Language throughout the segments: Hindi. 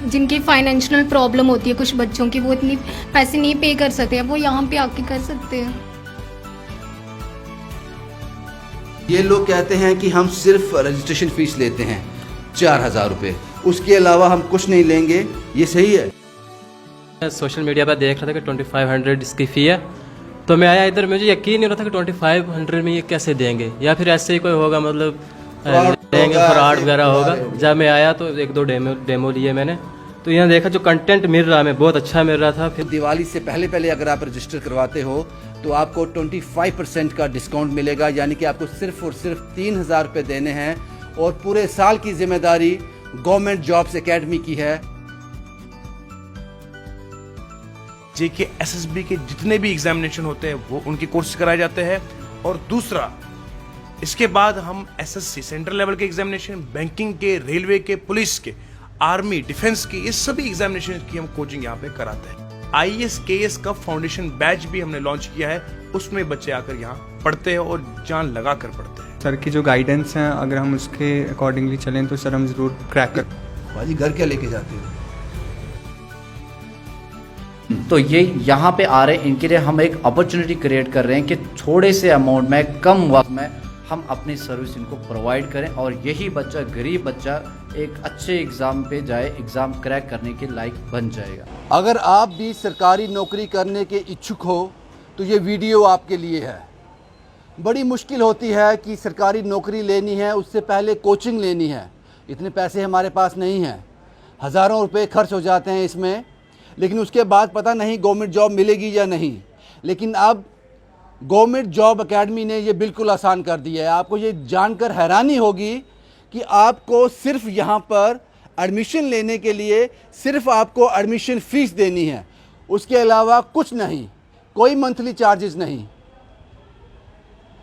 जिनकी फाइनेंशियल प्रॉब्लम होती है कुछ बच्चों की, वो इतनी पैसे नहीं पे कर सकते हैं, वो यहाँ पे आके कर सकते हैं। ये लोग कहते हैं कि हम सिर्फ रजिस्ट्रेशन फीस लेते हैं 4,000 रुपये, उसके अलावा हम कुछ नहीं लेंगे, ये सही है? सोशल मीडिया पर देख रहा था कि 2500 इसकी फ़ी है, तो मैं आया इधर, मुझे यकीन नहीं हो रहा था कि 2500 में ये कैसे देंगे, या फिर ऐसे ही कोई होगा, मतलब देंगे फ्रॉड वगैरह होगा। जब मैं आया तो 1-2 डेमो लिए मैंने, तो यहाँ देखा जो कंटेंट मिल रहा हमें बहुत अच्छा मिल रहा था। फिर दिवाली से पहले अगर आप रजिस्टर करवाते हो तो आपको 25% का डिस्काउंट मिलेगा, यानी कि आपको सिर्फ और सिर्फ 3,000 रुपये देने हैं, और पूरे साल की जिम्मेदारी गवर्नमेंट जॉब्स एकेडमी की है। जेके एसएसबी के जितने भी एग्जामिनेशन होते हैं वो उनके कोर्स कराए जाते हैं, और दूसरा इसके बाद हम एसएससी सेंट्रल लेवल के एग्जामिनेशन, बैंकिंग के, रेलवे के, पुलिस के, आर्मी, डिफेंस की, ये सभी एग्जामिनेशन की हम कोचिंग यहाँ पे कराते हैं। आईएएस केएएस का फाउंडेशन बैच भी हमने लॉन्च किया है, उसमें बच्चे आकर यहाँ पढ़ते हैं और जान लगा कर पढ़ते हैं। सर की जो गाइडेंस है, अगर हम उसके अकॉर्डिंगली चलें तो सर हम ज़रूर क्रैक कर। भाजी घर क्या लेके जाते हो? तो ये यहाँ पे आ रहे हैं, इनके लिए हम एक अपॉर्चुनिटी क्रिएट कर रहे हैं कि थोड़े से अमाउंट में, कम वक्त में हम अपनी सर्विस इनको प्रोवाइड करें, और यही बच्चा, गरीब बच्चा, एक अच्छे एग्ज़ाम पे जाए, एग्ज़ाम क्रैक करने के लायक बन जाएगा। अगर आप भी सरकारी नौकरी करने के इच्छुक हो तो ये वीडियो आपके लिए है। बड़ी मुश्किल होती है कि सरकारी नौकरी लेनी है, उससे पहले कोचिंग लेनी है, इतने पैसे हमारे पास नहीं हैं, हज़ारों रुपए खर्च हो जाते हैं इसमें, लेकिन उसके बाद पता नहीं गवर्नमेंट जॉब मिलेगी या नहीं। लेकिन अब गवर्नमेंट जॉब एकेडमी ने ये बिल्कुल आसान कर दिया है। आपको ये जानकर हैरानी होगी कि आपको सिर्फ यहाँ पर एडमिशन लेने के लिए सिर्फ आपको एडमिशन फ़ीस देनी है, उसके अलावा कुछ नहीं, कोई मंथली चार्जेस नहीं,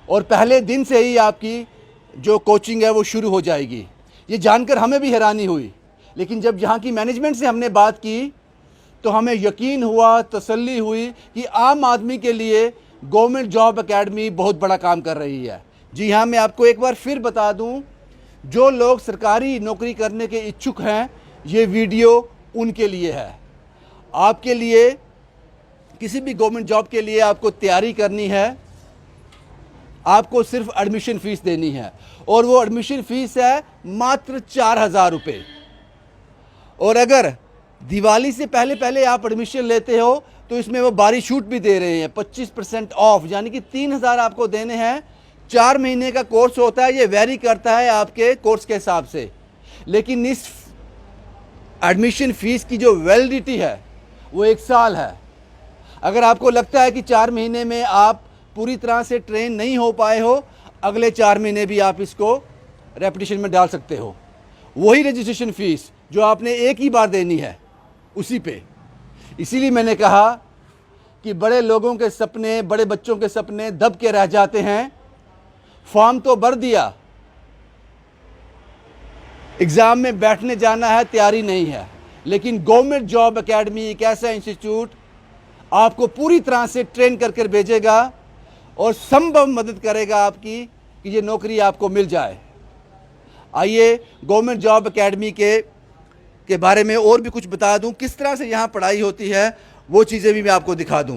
और पहले दिन से ही आपकी जो कोचिंग है वो शुरू हो जाएगी। ये जानकर हमें भी हैरानी हुई, लेकिन जब यहाँ की मैनेजमेंट से हमने बात की तो हमें यकीन हुआ, तसल्ली हुई कि आम आदमी के लिए गवर्नमेंट जॉब एकेडमी बहुत बड़ा काम कर रही है। जी हाँ, मैं आपको एक बार फिर बता दूं, जो लोग सरकारी नौकरी करने के इच्छुक हैं, ये वीडियो उनके लिए है। आपके लिए, किसी भी गवर्नमेंट जॉब के लिए आपको तैयारी करनी है, आपको सिर्फ एडमिशन फ़ीस देनी है, और वो एडमिशन फ़ीस है मात्र 4,000 रुपये। और अगर दिवाली से पहले आप एडमिशन लेते हो तो इसमें वो बारी छूट भी दे रहे हैं, 25% ऑफ, यानी कि 3,000 आपको देने हैं। 4 महीने का कोर्स होता है, ये वेरी करता है आपके कोर्स के हिसाब से, लेकिन इस एडमिशन फ़ीस की जो वैलिडिटी है वो 1 साल है। अगर आपको लगता है कि 4 महीने में आप पूरी तरह से ट्रेन नहीं हो पाए हो, अगले 4 महीने भी आप इसको रेपिटेशन में डाल सकते हो। वही रजिस्ट्रेशन फ़ीस जो आपने एक ही बार देनी है, उसी पे। इसीलिए मैंने कहा कि बड़े लोगों के सपने, बड़े बच्चों के सपने दब के रह जाते हैं। फॉर्म तो भर दिया, एग्ज़ाम में बैठने जाना है, तैयारी नहीं है। लेकिन गवर्नमेंट जॉब एकेडमी एक ऐसा इंस्टीट्यूट आपको पूरी तरह से ट्रेन कर कर भेजेगा और संभव मदद करेगा आपकी कि ये नौकरी आपको मिल जाए। आइए गवर्नमेंट जॉब एकेडमी के बारे में और भी कुछ बता दूं, किस तरह से यहाँ पढ़ाई होती है, वो चीज़ें भी मैं आपको दिखा दूं।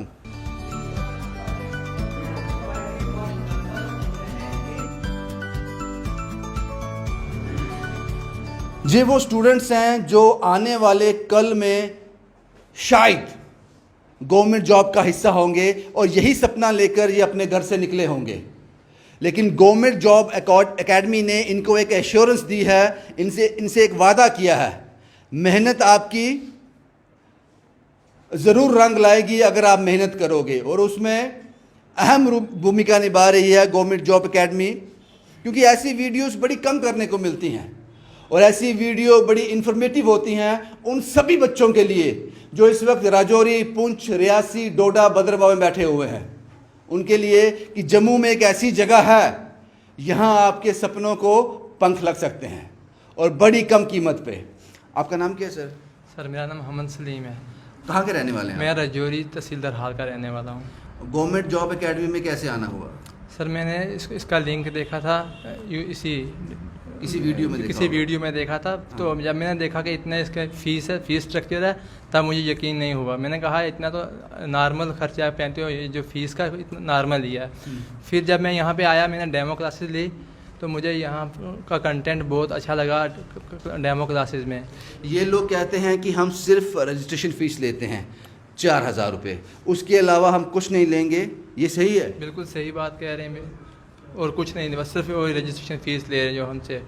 ये वो स्टूडेंट्स हैं जो आने वाले कल में शायद गवर्नमेंट जॉब का हिस्सा होंगे, और यही सपना लेकर ये अपने घर से निकले होंगे। लेकिन गवर्नमेंट जॉब एकेडमी ने इनको एक एश्योरेंस दी है, इनसे एक वादा किया है, मेहनत आपकी ज़रूर रंग लाएगी अगर आप मेहनत करोगे। और उसमें अहम भूमिका निभा रही है गवर्नमेंट जॉब एकेडमी, क्योंकि ऐसी वीडियोस बड़ी कम करने को मिलती हैं, और ऐसी वीडियो बड़ी इन्फॉर्मेटिव होती हैं उन सभी बच्चों के लिए जो इस वक्त राजौरी, पुंछ, रियासी, डोडा, भद्रवाह में बैठे हुए हैं। उनके लिए कि जम्मू में एक ऐसी जगह है, यहाँ आपके सपनों को पंख लग सकते हैं, और बड़ी कम कीमत पे। आपका नाम क्या है सर? सर मेरा नाम मोहम्मद सलीम है। कहाँ के रहने वाले हैं? मैं राजौरी तहसीलदार हाल का रहने वाला हूँ। गवर्नमेंट जॉब एकेडमी में कैसे आना हुआ? सर मैंने इसका लिंक देखा था इसी किसी वीडियो में देखा किसी होगा। वीडियो में देखा था, तो जब मैंने देखा कि इतना इसका फीस है, फीस स्ट्रक्चर है, तब मुझे यकीन नहीं हुआ। मैंने कहा इतना तो नॉर्मल खर्चा आप पहनते हो, ये जो फीस का इतना नॉर्मल ही है। फिर जब मैं यहाँ पे आया, मैंने डेमो क्लासेस ली, तो मुझे यहाँ का कंटेंट बहुत अच्छा लगा डेमो क्लासेस में। ये लोग कहते हैं कि हम सिर्फ रजिस्ट्रेशन फ़ीस लेते हैं 4,000 रुपये, उसके अलावा हम कुछ नहीं लेंगे, ये सही है? बिल्कुल सही बात कह रहे हैं, और कुछ नहीं, बस सिर्फ वही रजिस्ट्रेशन फ़ीस ले रहे हैं जो हमसे।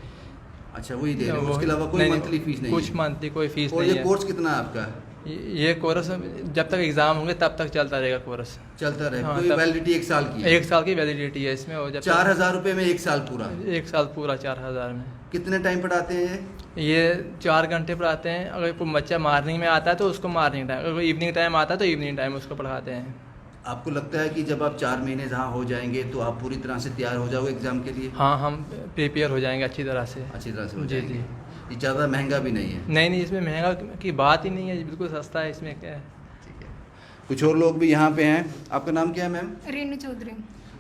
अच्छा, वही दे रहे हैं, वो- उसके अलावा कोई नहीं, मंथली फीस नहीं कुछ है? मंथली कोई फीस और नहीं ये है। कोर्स कितना है आपका? ये कोर्स जब तक एग्ज़ाम होंगे तब तक चलता रहेगा कोर्स। चलता रहे, हाँ, कोई तब- वैलिडिटी 1 साल की है? 1 साल की वैलिडिटी है इसमें, और जब 4,000 रुपये में 1 साल पूरा? 1 साल पूरा 4,000 में। कितने टाइम पढ़ाते हैं ये 4 घंटे पढ़ाते हैं। अगर कोई बच्चा मॉर्निंग में आता है तो उसको मॉर्निंग टाइम, अगर कोई इवनिंग टाइम आता है तो इवनिंग टाइम उसको पढ़ाते हैं। आपको लगता है कि जब आप 4 महीने जहाँ हो जाएंगे तो आप पूरी तरह से तैयार हो जाओगे एग्ज़ाम के लिए? हाँ, हम प्रिपेयर हो जाएंगे अच्छी तरह से। अच्छी तरह से हो जी, जाएंगे। जी। ये ज़्यादा महंगा भी नहीं है? नहीं नहीं, इसमें महंगा की बात ही नहीं है, बिल्कुल सस्ता है, इसमें क्या है। ठीक है। कुछ और लोग भी यहाँ पे हैं। आपका नाम क्या है मैम? रेनू चौधरी,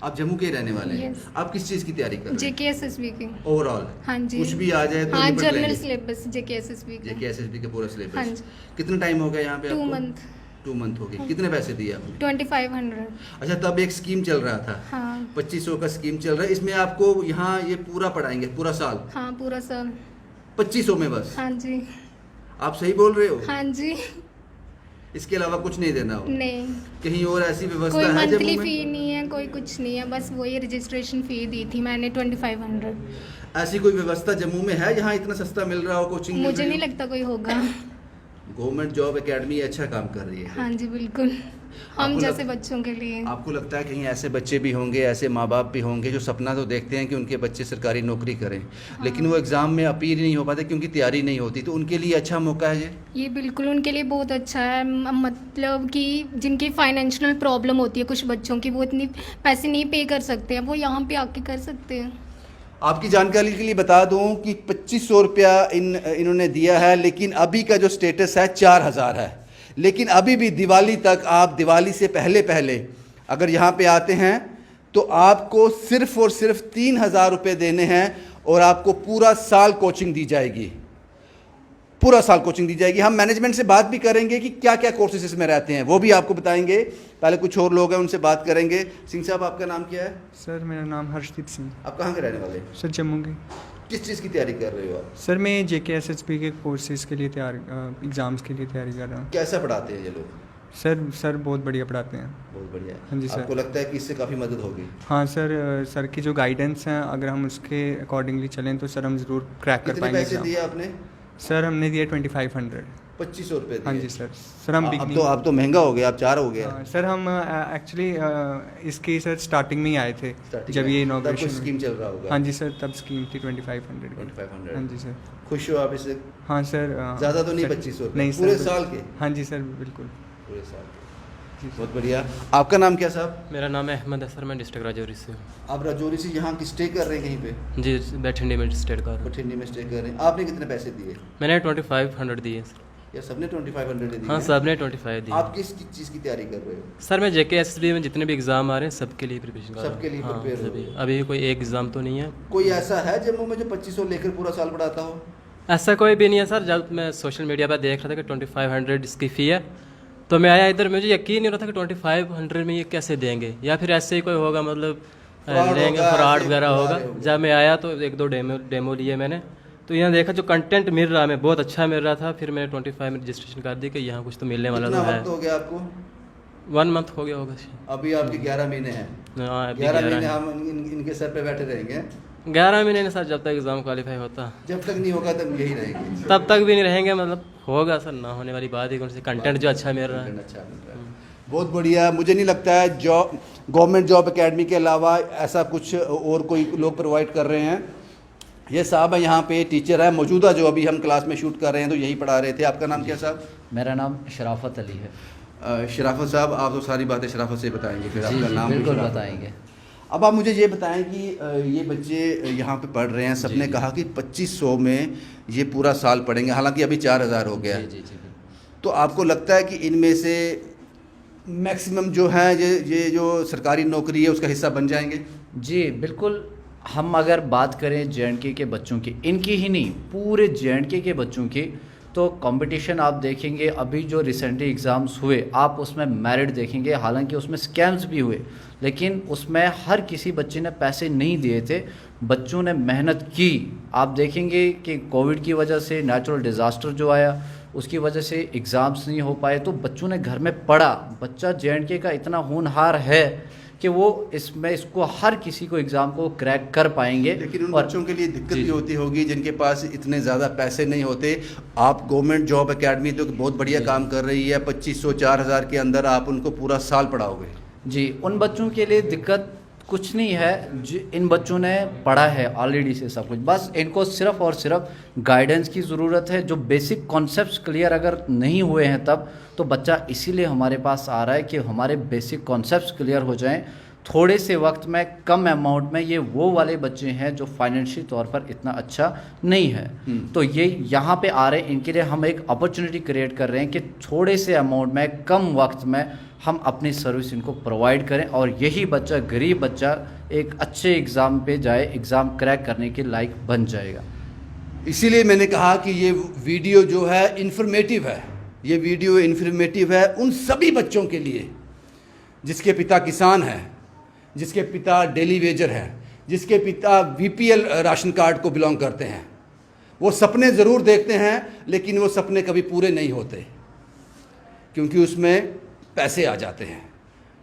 आप जम्मू के ही रहने वाले हैं? Yes. आप किस चीज़ की तैयारी कर रहे हैं? JKSSB की। ओवरऑल? हाँ जी। कुछ भी आ जाए तो हाँ, निपट जनरल लेंगे? सिलेबस JKSSB का। JKSSB के पूरा हाँ सिलेबस। जी। कितना टाइम हो गया यहाँ पे 2 आपको? मंथ। 2 मंथ हो गए। कितने पैसे दिए आपने? 2500। अच्छा, तब एक स्कीम चल रहा था, हाँ 2500 का स्कीम चल रहा है, इसमें आपको यहाँ ये पूरा पढ़ाएंगे पूरा साल हाँ, पूरा साल। 2500 में बस? हाँ जी। आप सही बोल रहे हो? हाँ जी। इसके अलावा कुछ नहीं देना हो? नहीं, कहीं और ऐसी व्यवस्था कोई है मंथली जम्मू में? फी नहीं है, कोई कुछ नहीं है, बस वही रजिस्ट्रेशन फ़ी दी थी मैंने 2500। ऐसी कोई व्यवस्था जम्मू में है जहाँ इतना सस्ता मिल रहा हो, कोचिंग? मुझे नहीं लगता कोई होगा। गवर्नमेंट जॉब एकेडमी अच्छा काम कर रही है। हाँ जी, बिल्कुल, हम आपको जैसे लग- बच्चों के लिए। आपको लगता है कहीं ऐसे बच्चे भी होंगे, ऐसे माँ बाप भी होंगे जो सपना तो देखते हैं कि उनके बच्चे सरकारी नौकरी करें, लेकिन वो एग्ज़ाम में अपील नहीं हो पाते क्योंकि तैयारी नहीं होती, तो उनके लिए अच्छा मौका है ये बिल्कुल उनके लिए बहुत अच्छा है। मतलब कि जिनकी फाइनेंशियल प्रॉब्लम होती है कुछ बच्चों की, वो इतनी पैसे नहीं पे कर सकते हैं, वो यहाँ पे आके कर सकते हैं। आपकी जानकारी के लिए बता दूं कि 2500 रुपया इन्होंने दिया है, लेकिन अभी का जो स्टेटस है 4,000 है। लेकिन अभी भी दिवाली तक, आप दिवाली से पहले पहले अगर यहाँ पे आते हैं तो आपको सिर्फ और सिर्फ 3,000 रुपये देने हैं और आपको पूरा साल कोचिंग दी जाएगी, पूरा साल कोचिंग दी जाएगी। हम मैनेजमेंट से बात भी करेंगे कि क्या क्या कोर्सेज इसमें रहते हैं, वो भी आपको बताएंगे। पहले कुछ और लोग हैं, उनसे बात करेंगे। सिंह साहब, आपका नाम क्या है? सर मेरा नाम हर्षदीप सिंह। आप कहाँ के रहने वाले हैं? सर जम्मू के। किस चीज़ की तैयारी कर रहे हो आप? सर मैं JKSSB के कोर्सेज़ के लिए एग्ज़ाम्स के लिए तैयारी कर रहा हूँ। कैसा पढ़ाते हैं ये लोग? सर बहुत बढ़िया पढ़ाते हैं। बहुत बढ़िया। हाँ जी सर। आपको लगता है कि इससे काफ़ी मदद होगी? हाँ सर की जो गाइडेंस हैं, अगर हम उसके अकॉर्डिंगली चलें तो सर हम ज़रूर क्रैक कर कितने पाएंगे पैसे एग्ज़ाम। दिए आपने? सर हमने दिए 2500। 2500 रुपये दिए? हाँ जी सर हम अब तो महंगा हो गया, अब 4 हो गया। हाँ, सर हम एक्चुअली इसकी सर स्टार्टिंग में ही आए थे Starting जब में? ये तब कुछ इनॉग्रेशन स्कीम चल रहा होगा? हाँ जी सर, तब स्कीम थी 2500 की। 2500। हाँ जी सर। खुश हो आप इससे? हाँ सर। ज़्यादा तो नहीं, सर- 2500 रुपये? नहीं पूरे सर, साल के? हाँ जी सर बिल्कुल। पूरे साल के। जी बहुत बढ़िया। आपका नाम क्या साहब? मेरा नाम है अहमद असर, मैं डिस्ट्रिक्ट राजौरी से हूँ। आप राजौरी से यहाँ की स्टे कर रहे हैं कहीं पे? जी, बैठंडी में स्टेट का। बठिंडी में स्टे कर रहे हैं। आपने कितने पैसे दिए? मैंने 2500 दिए सर। या सबने 2500 दिए? हाँ, सबने 25 दिए। आप किस चीज़ की तैयारी कर रहे हो? सर मैं JKSSB में जितने भी एग्ज़ाम आ रहे हैं सबके लिए प्रिपरेशन कर रहा हूँ। सबके लिए हाँ, prepare हो सभी। रहे हो। अभी कोई एक एग्ज़ाम तो नहीं है। कोई ऐसा है जम्मू में जो 2500 लेकर पूरा साल पढ़ाता हो? ऐसा कोई भी नहीं है सर। जब मैं सोशल मीडिया पर देख रहा था कि 2500 इसकी फ़ी है, तो मैं आया इधर, मुझे यकीन नहीं हो रहा था कि 2500 में ये कैसे देंगे, या फिर ऐसे ही कोई होगा, मतलब Fraud लेंगे, होगा, फ्रॉड ऐसे वगैरह बुला होगा। रहे होंगे। जब मैं आया तो 1-2 डेमो लिए मैंने, तो यहाँ देखा जो कंटेंट मिल रहा है मैं बहुत अच्छा मिल रहा था। फिर मैंने 25 में रजिस्ट्रेशन कर दी कि यहाँ कुछ तो मिलने वाला कितना तो है। वक्त हो गया आपको? 1 मंथ हो गया होगा। अभी आपके 11 महीने हैं। हाँ, अभी 11 11 महीने है। हम इनके सर पे बैठे रहेंगे? 11 महीने नहीं सर, जब तक एग्ज़ाम क्वालिफाई होता जब तक नहीं होगा तब यही रहेंगे? तब तक भी नहीं रहेंगे, मतलब होगा सर, ना होने वाली बात ही कौन सी। कंटेंट जो अच्छा मिल रहा है। अच्छा मिल रहा है। बहुत बढ़िया। मुझे नहीं लगता है जॉब, गवर्नमेंट जॉब एकेडमी के अलावा ऐसा कुछ और कोई लोग प्रोवाइड कर रहे हैं। ये साहब है यहाँ पे, टीचर है मौजूदा, जो अभी हम क्लास में शूट कर रहे हैं तो यही पढ़ा रहे थे। आपका नाम क्या साहब? मेरा नाम शराफत अली है। शराफत साहब, आप तो सारी बातें शराफत से बताएंगे, फिर जी आपका जी नाम भी बिल्कुल शराफत। बताएंगे। अब आप मुझे ये बताएं कि ये बच्चे यहाँ पे पढ़ रहे हैं, सबने जी। कहा कि 2500 में ये पूरा साल पढ़ेंगे, हालांकि अभी 4000 हो गया जी है। जी जी बिल्कुल। तो आपको लगता है कि इनमें से मैक्सिमम जो है ये जो सरकारी नौकरी है उसका हिस्सा बन जाएंगे? जी बिल्कुल। हम अगर बात करें जे के बच्चों की, इनकी ही नहीं पूरे जे के बच्चों की, तो कंपटीशन आप देखेंगे। अभी जो रिसेंटली एग्ज़ाम्स हुए आप उसमें मेरिट देखेंगे, हालांकि उसमें स्कैम्स भी हुए, लेकिन उसमें हर किसी बच्चे ने पैसे नहीं दिए थे, बच्चों ने मेहनत की। आप देखेंगे कि कोविड की वजह से नेचुरल डिज़ास्टर जो आया उसकी वजह से एग्ज़ाम्स नहीं हो पाए, तो बच्चों ने घर में पढ़ा। बच्चा जे का इतना होनहार है कि वो इसको हर किसी को एग्ज़ाम को क्रैक कर पाएंगे। लेकिन उन और बच्चों के लिए दिक्कत भी होती होगी जिनके पास इतने ज़्यादा पैसे नहीं होते। आप गवर्नमेंट जॉब एकेडमी तो बहुत बढ़िया काम कर रही है, 2500-4000 के अंदर आप उनको पूरा साल पढ़ाओगे। जी, उन बच्चों के लिए दिक्कत कुछ नहीं है, इन बच्चों ने पढ़ा है ऑलरेडी से सब कुछ, बस इनको सिर्फ और सिर्फ गाइडेंस की ज़रूरत है। जो बेसिक कॉन्सेप्ट्स क्लियर अगर नहीं हुए हैं तब तो बच्चा इसीलिए हमारे पास आ रहा है कि हमारे बेसिक कॉन्सेप्ट्स क्लियर हो जाएं थोड़े से वक्त में, कम अमाउंट में। ये वो वाले बच्चे हैं जो फाइनेंशियल तौर पर इतना अच्छा नहीं है, तो ये यहाँ पे आ रहे हैं। इनके लिए हम एक अपॉर्चुनिटी क्रिएट कर रहे हैं कि थोड़े से अमाउंट में, कम वक्त में हम अपनी सर्विस इनको प्रोवाइड करें और यही बच्चा, गरीब बच्चा, एक अच्छे एग्ज़ाम पे जाए, एग्ज़ाम क्रैक करने के लायक बन जाएगा। इसीलिए मैंने कहा कि ये वीडियो जो है इन्फॉर्मेटिव है। ये वीडियो इन्फॉर्मेटिव है उन सभी बच्चों के लिए जिसके पिता किसान हैं, जिसके पिता डेली वेजर हैं, जिसके पिता बीपीएल राशन कार्ड को बिलोंग करते हैं। वो सपने ज़रूर देखते हैं लेकिन वो सपने कभी पूरे नहीं होते क्योंकि उसमें पैसे आ जाते हैं।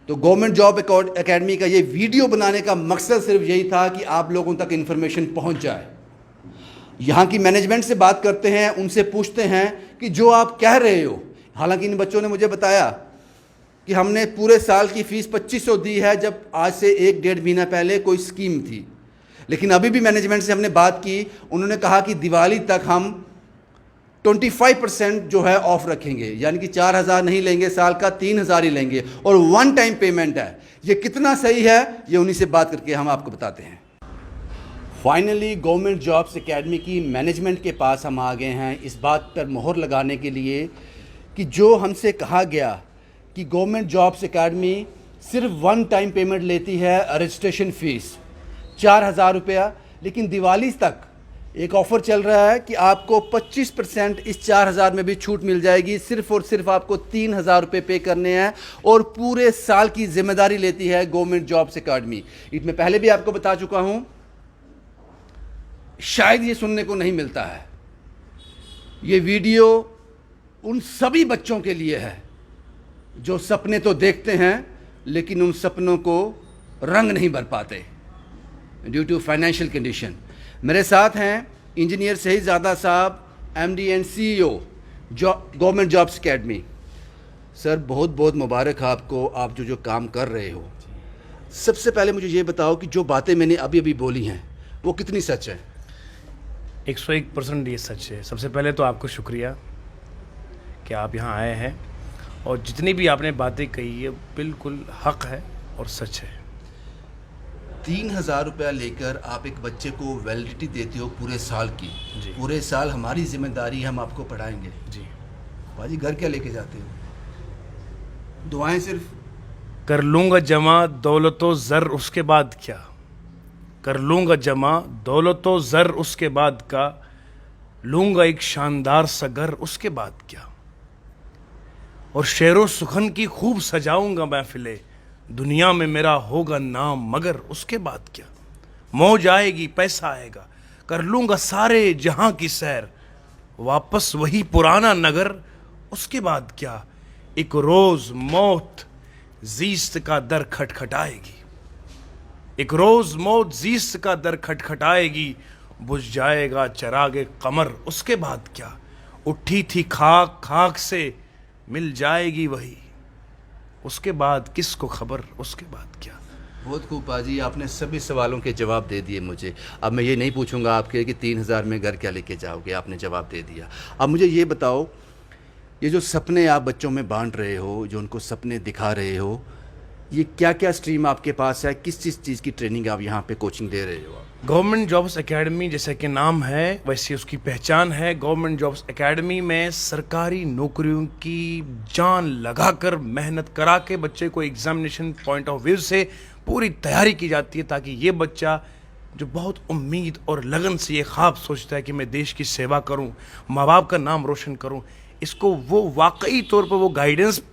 तो गवर्नमेंट जॉब एकेडमी का ये वीडियो बनाने का मकसद सिर्फ यही था कि आप लोगों तक इन्फॉर्मेशन पहुंच जाए। यहाँ की मैनेजमेंट से बात करते हैं, उनसे पूछते हैं कि जो आप कह रहे हो, हालांकि इन बच्चों ने मुझे बताया कि हमने पूरे साल की फ़ीस 2500 दी है, जब आज से 1-1.5 महीना पहले कोई स्कीम थी। लेकिन अभी भी मैनेजमेंट से हमने बात की, उन्होंने कहा कि दिवाली तक हम 25% जो है ऑफ रखेंगे, यानी कि 4000 नहीं लेंगे साल का, 3000 ही लेंगे और वन टाइम पेमेंट है। ये कितना सही है ये उन्हीं से बात करके हम आपको बताते हैं। फाइनली गवर्नमेंट जॉब्स एकेडमी की मैनेजमेंट के पास हम आ गए हैं इस बात पर मोहर लगाने के लिए कि जो हमसे कहा गया कि गवर्नमेंट जॉब्स एकेडमी सिर्फ वन टाइम पेमेंट लेती है, रजिस्ट्रेशन फ़ीस 4000 रुपया, लेकिन दिवाली तक एक ऑफ़र चल रहा है कि आपको 25% इस 4000 में भी छूट मिल जाएगी। सिर्फ और सिर्फ आपको 3000 रुपये पे करने हैं और पूरे साल की जिम्मेदारी लेती है गवर्नमेंट जॉब्स एकेडमी। इसमें पहले भी आपको बता चुका हूं, शायद ये सुनने को नहीं मिलता है। ये वीडियो उन सभी बच्चों के लिए है जो सपने तो देखते हैं लेकिन उन सपनों को रंग नहीं भर पाते ड्यू टू फाइनेंशियल कंडीशन। मेरे साथ हैं इंजीनियर शहीजादा साहब, MD and CEO government jobs academy. Sir बहुत बहुत मुबारक आपको, आप जो काम कर रहे हो। सबसे पहले मुझे ये बताओ कि जो बातें मैंने अभी अभी बोली हैं वो कितनी सच है? 101% ये सच है। सबसे पहले तो आपको शुक्रिया कि आप यहाँ आए हैं और जितनी भी आपने बातें कही है बिल्कुल हक है और सच है। 3000 रुपया लेकर आप एक बच्चे को वैलिडिटी देते हो पूरे साल की। जी। पूरे साल हमारी जिम्मेदारी, हम आपको पढ़ाएंगे। जी बाजी घर क्या लेके जाते हो? दुआएं सिर्फ? कर लूँगा जमा दौलतो ज़र उसके बाद क्या, कर लूँगा जमा दौलतो ज़र उसके बाद का, लूँगा एक शानदार सा घर उसके बाद क्या, और शेरो सुखन की खूब सजाऊंगा महफिले, दुनिया में मेरा होगा नाम मगर उसके बाद क्या, मौज आएगी पैसा आएगा, कर लूँगा सारे जहां की सैर, वापस वही पुराना नगर उसके बाद क्या, एक रोज़ मौत जीस्त का दर खटखटाएगी, एक रोज़ मौत जीस्त का दर खटखटाएगी, बुझ जाएगा चरागे कमर उसके बाद क्या, उठी थी खाक खाक से मिल जाएगी वही, उसके बाद किसको खबर उसके बाद क्या। बहुत खूब बाजी, आपने सभी सवालों के जवाब दे दिए मुझे। अब मैं ये नहीं पूछूंगा आपके कि 3000 में घर क्या लेके जाओगे, आपने जवाब दे दिया। अब मुझे ये बताओ, ये जो सपने आप बच्चों में बांट रहे हो, जो उनको सपने दिखा रहे हो, ये क्या क्या स्ट्रीम आपके पास है, किस चीज़ की ट्रेनिंग आप यहाँ पे कोचिंग दे रहे हो? गवर्नमेंट जॉब्स एकेडमी जैसे कि नाम है वैसे उसकी पहचान है। गवर्नमेंट जॉब्स एकेडमी में सरकारी नौकरियों की जान लगाकर मेहनत करा के बच्चे को एग्जामिनेशन पॉइंट ऑफ व्यू से पूरी तैयारी की जाती है ताकि ये बच्चा जो बहुत उम्मीद और लगन से ये ख्वाब सोचता है कि मैं देश की सेवा करूं, माँ बाप का नाम रोशन करूं, इसको वो वाकई तौर पर वो गाइडेंस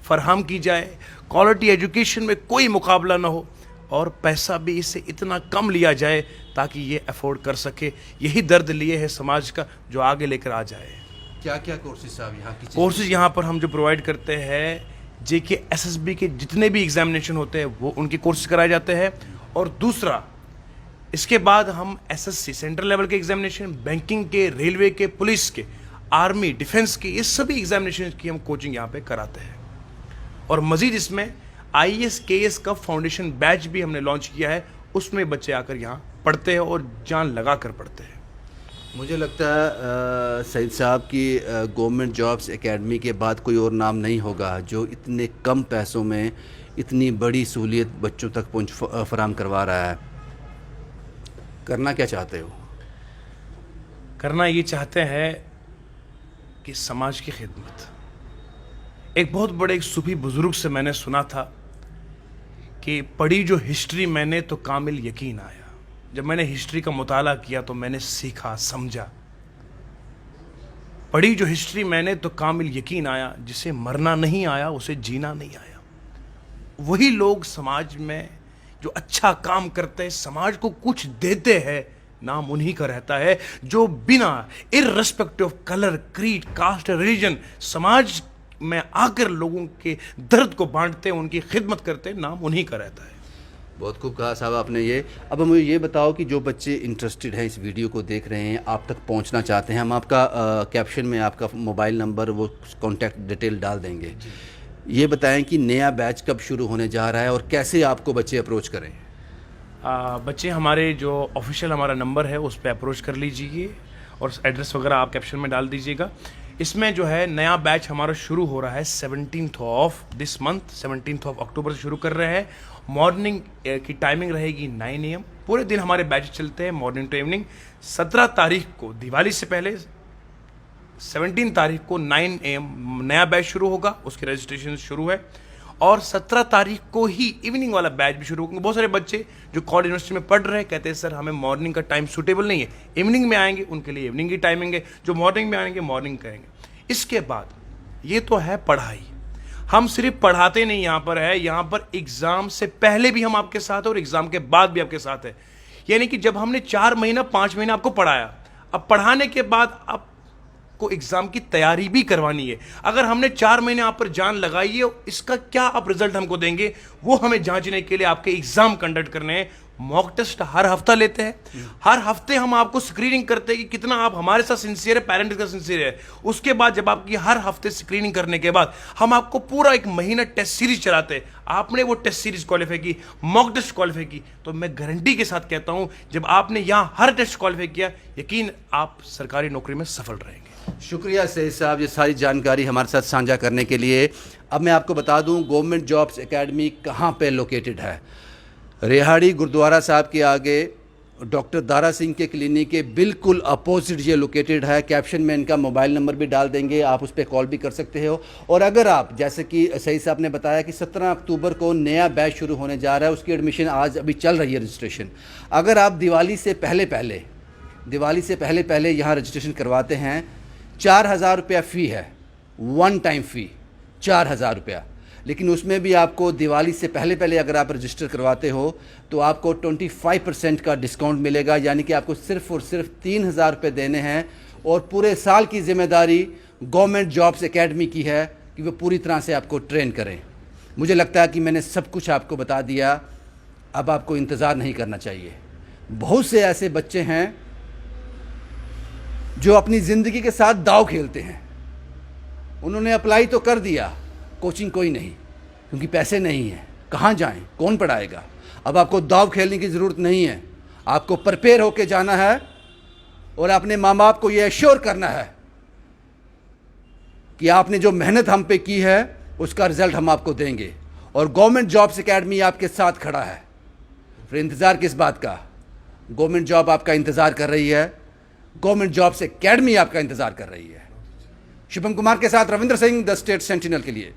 फराहम की जाए, क्वालिटी एजुकेशन में कोई मुकाबला ना हो और पैसा भी इससे इतना कम लिया जाए ताकि ये अफोर्ड कर सके। यही दर्द लिए है समाज का, जो आगे लेकर आ जाए। क्या क्या कोर्सेज साहब यहाँ की? कोर्सेज यहाँ पर हम जो प्रोवाइड करते हैं, जेके एसएसबी के जितने भी एग्जामिनेशन होते हैं वो उनके कोर्सेज कराए जाते हैं। और दूसरा, इसके बाद हम एसएससी सेंट्रल लेवल के एग्जामिनेशन, बैंकिंग के, रेलवे के, पुलिस के, आर्मी, डिफेंस के, ये सभी एग्जामिनेशन की हम कोचिंग यहाँ पे कराते हैं। और मजीद इसमें आईएएस केएस का फाउंडेशन बैच भी हमने लॉन्च किया है, उसमें बच्चे आकर यहाँ पढ़ते हैं और जान लगा कर पढ़ते हैं। मुझे लगता है सईद साहब की गवर्नमेंट जॉब्स एकेडमी के बाद कोई और नाम नहीं होगा जो इतने कम पैसों में इतनी बड़ी सहूलियत बच्चों तक पहुँच फराहम करवा रहा है। करना क्या चाहते हो? करना ये चाहते हैं कि समाज की खिदमत। एक बहुत बड़े एक सूफी बुजुर्ग से मैंने सुना था कि पढ़ी जो हिस्ट्री मैंने तो कामिल यकीन आया। जब मैंने हिस्ट्री का मुताला किया तो मैंने सीखा, समझा। पढ़ी जो हिस्ट्री मैंने तो कामिल यकीन आया, जिसे मरना नहीं आया उसे जीना नहीं आया। वही लोग समाज में जो अच्छा काम करते हैं, समाज को कुछ देते हैं, नाम उन्हीं का रहता है। जो बिना irrespective of colour, creed, caste, religion समाज में आकर लोगों के दर्द को बांटते हैं, उनकी खिदमत करते हैं, नाम उन्हीं का रहता है। बहुत खूब कहा साहब आपने ये। अब मुझे ये बताओ कि जो बच्चे इंटरेस्टेड हैं, इस वीडियो को देख रहे हैं, आप तक पहुंचना चाहते हैं, हम आपका कैप्शन में आपका मोबाइल नंबर, वो कॉन्टैक्ट डिटेल डाल देंगे। ये बताएं कि नया बैच कब शुरू होने जा रहा है और कैसे आपको बच्चे अप्रोच करें? बच्चे हमारे जो ऑफिशियल हमारा नंबर है उस पर अप्रोच कर लीजिए और एड्रेस वगैरह आप कैप्शन में डाल दीजिएगा। इसमें जो है नया बैच हमारा शुरू हो रहा है 17th of this month, 17th of October से शुरू कर रहे हैं। मॉर्निंग की टाइमिंग रहेगी 9 AM। पूरे दिन हमारे बैच चलते हैं मॉर्निंग टू इवनिंग। 17 तारीख को, दिवाली से पहले 17 तारीख को 9 AM नया बैच शुरू होगा, उसकी रजिस्ट्रेशन शुरू है। और 17 तारीख को ही इवनिंग वाला बैच भी शुरू होगा। बहुत सारे बच्चे जो कॉलेज यूनिवर्सिटी में पढ़ रहे हैं कहते हैं सर हमें मॉर्निंग का टाइम सूटेबल नहीं है, इवनिंग में आएंगे, उनके लिए इवनिंग की टाइमिंग है। जो मॉर्निंग में आएंगे मॉर्निंग करेंगे। इसके बाद ये तो है पढ़ाई। हम सिर्फ पढ़ाते नहीं यहाँ पर है, यहाँ पर एग्जाम से पहले भी हम आपके साथ है और एग्जाम के बाद भी आपके साथ है। यानी कि जब हमने 4 महीना 5 महीना आपको पढ़ाया, अब पढ़ाने के बाद आपको एग्जाम की तैयारी भी करवानी है। अगर हमने 4 महीने आप पर जान लगाई है, इसका क्या आप रिजल्ट हमको देंगे, वो हमें जांचने के लिए आपके एग्जाम कंडक्ट करने हैं। मॉक टेस्ट हर हफ्ता लेते हैं। हर हफ्ते हम आपको स्क्रीनिंग करते हैं कि कितना आप हमारे साथ सिंसियर है, पेरेंट्स का सिंसियर है। उसके बाद जब आपकी हर हफ्ते स्क्रीनिंग करने के बाद हम आपको पूरा 1 महीना टेस्ट सीरीज चलाते हैं। आपने वो टेस्ट सीरीज क्वालिफाई की, मॉक टेस्ट क्वालिफाई की, तो मैं गारंटी के साथ कहता हूं जब आपने यहां हर टेस्ट क्वालिफाई किया, यकीन आप सरकारी नौकरी में सफल रहेंगे। शुक्रिया सईद साहब ये सारी जानकारी हमारे साथ साझा करने के लिए। अब मैं आपको बता दूं गवर्नमेंट जॉब्स एकेडमी कहाँ पे लोकेटेड है। रेहाड़ी गुरुद्वारा साहब के आगे डॉक्टर दारा सिंह के क्लिनिक के बिल्कुल अपोजिट ये लोकेटेड है। कैप्शन में इनका मोबाइल नंबर भी डाल देंगे, आप उस पर कॉल भी कर सकते हो। और अगर आप, जैसे कि सईद साहब ने बताया कि 17 अक्टूबर को नया बैच शुरू होने जा रहा है, उसकी एडमिशन आज अभी चल रही है रजिस्ट्रेशन। अगर आप दिवाली से पहले यहाँ रजिस्ट्रेशन करवाते हैं, 4000 रुपया फ़ी है, 1 टाइम फ़ी 4000 रुपया। लेकिन उसमें भी आपको दिवाली से पहले अगर आप रजिस्टर करवाते हो तो आपको 25% का डिस्काउंट मिलेगा। यानी कि आपको सिर्फ़ और सिर्फ 3000 रुपये देने हैं और पूरे साल की जिम्मेदारी गवर्नमेंट जॉब्स एकेडमी की है कि वो पूरी तरह से आपको ट्रेन करें। मुझे लगता है कि मैंने सब कुछ आपको बता दिया, अब आपको इंतज़ार नहीं करना चाहिए। बहुत से ऐसे बच्चे हैं जो अपनी ज़िंदगी के साथ दाव खेलते हैं। उन्होंने अप्लाई तो कर दिया, कोचिंग कोई नहीं, क्योंकि पैसे नहीं हैं, कहाँ जाएं, कौन पढ़ाएगा। अब आपको दाव खेलने की ज़रूरत नहीं है, आपको प्रिपेयर होके जाना है और अपने माँ बाप को ये एश्योर करना है कि आपने जो मेहनत हम पे की है उसका रिज़ल्ट हम आपको देंगे। और गवर्नमेंट जॉब्स एकेडमी आपके साथ खड़ा है। फिर इंतज़ार किस बात का? गवर्नमेंट जॉब आपका इंतज़ार कर रही है, गवर्नमेंट जॉब्स एकेडमी आपका इंतज़ार कर रही है। शुभम कुमार के साथ Ravindra Singh, the state sentinel के लिए।